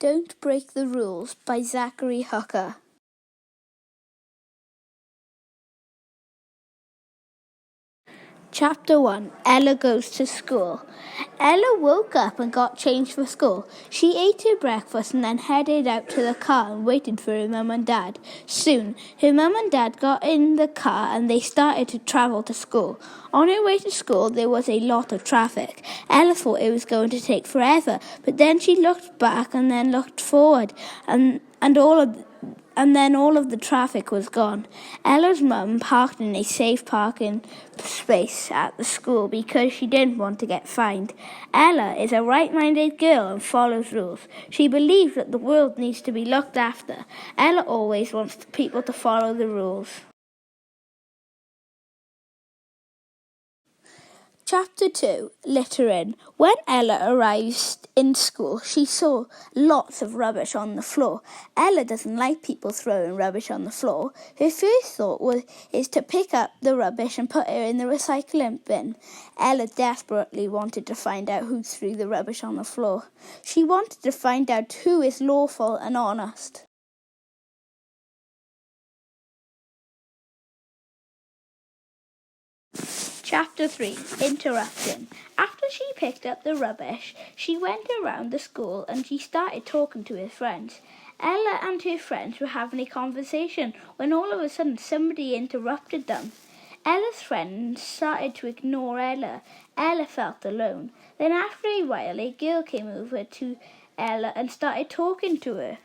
Don't Break the Rules by Zachary Hooker. Chapter 1. Ella Goes to School. Ella woke up and got changed for school. She ate her breakfast and then headed out to the car and waited for her mum and dad. Soon, her mum and dad got in the car and they started to travel to school. On her way to school, there was a lot of traffic. Ella thought it was going to take forever, but then she looked back and then looked forward, and then all of the traffic was gone. Ella's mum parked in a safe parking space at the school because she didn't want to get fined. Ella is a right-minded girl and follows rules. She believes that the world needs to be looked after. Ella always wants people to follow the rules. Chapter 2. Littering. When Ella arrives in school, she saw lots of rubbish on the floor. Ella doesn't like people throwing rubbish on the floor. Her first thought is to pick up the rubbish and put it in the recycling bin. Ella desperately wanted to find out who threw the rubbish on the floor. She wanted to find out who is lawful and honest. Chapter 3. Interrupting. After she picked up the rubbish, she went around the school and she started talking to her friends. Ella and her friends were having a conversation when all of a sudden somebody interrupted them. Ella's friends started to ignore Ella. Ella felt alone. Then after a while, a girl came over to Ella and started talking to her.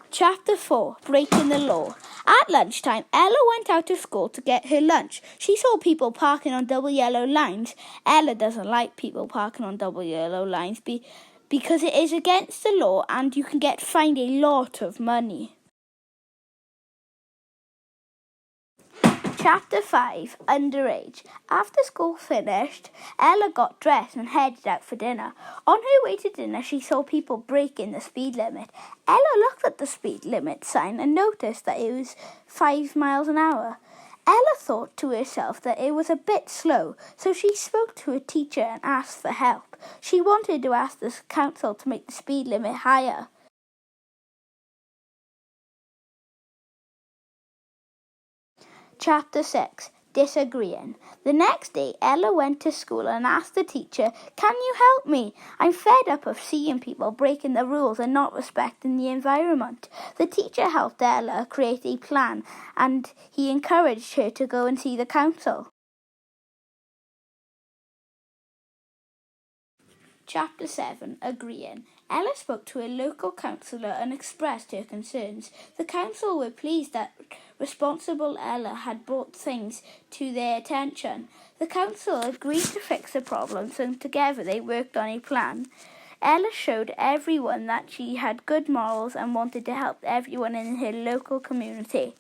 Chapter 4. Breaking the Law. At lunchtime, Ella went out to school to get her lunch. She saw people parking on double yellow lines. Ella doesn't like people parking on double yellow lines because it is against the law and you can get fined a lot of money. Chapter 5. Underage. After school finished, Ella got dressed and headed out for dinner. On her way to dinner, she saw people breaking the speed limit. Ella looked at the speed limit sign and noticed that it was 5 miles an hour. Ella thought to herself that it was a bit slow, so she spoke to her teacher and asked for help. She wanted to ask the council to make the speed limit higher. Chapter 6. Disagreeing. The next day, Ella went to school and asked the teacher, "Can you help me? I'm fed up of seeing people breaking the rules and not respecting the environment." The teacher helped Ella create a plan and he encouraged her to go and see the council. Chapter 7. Agreeing. Ella spoke to a local councillor and expressed her concerns. The council were pleased that responsible Ella had brought things to their attention. The council agreed to fix the problems and together they worked on a plan. Ella showed everyone that she had good morals and wanted to help everyone in her local community.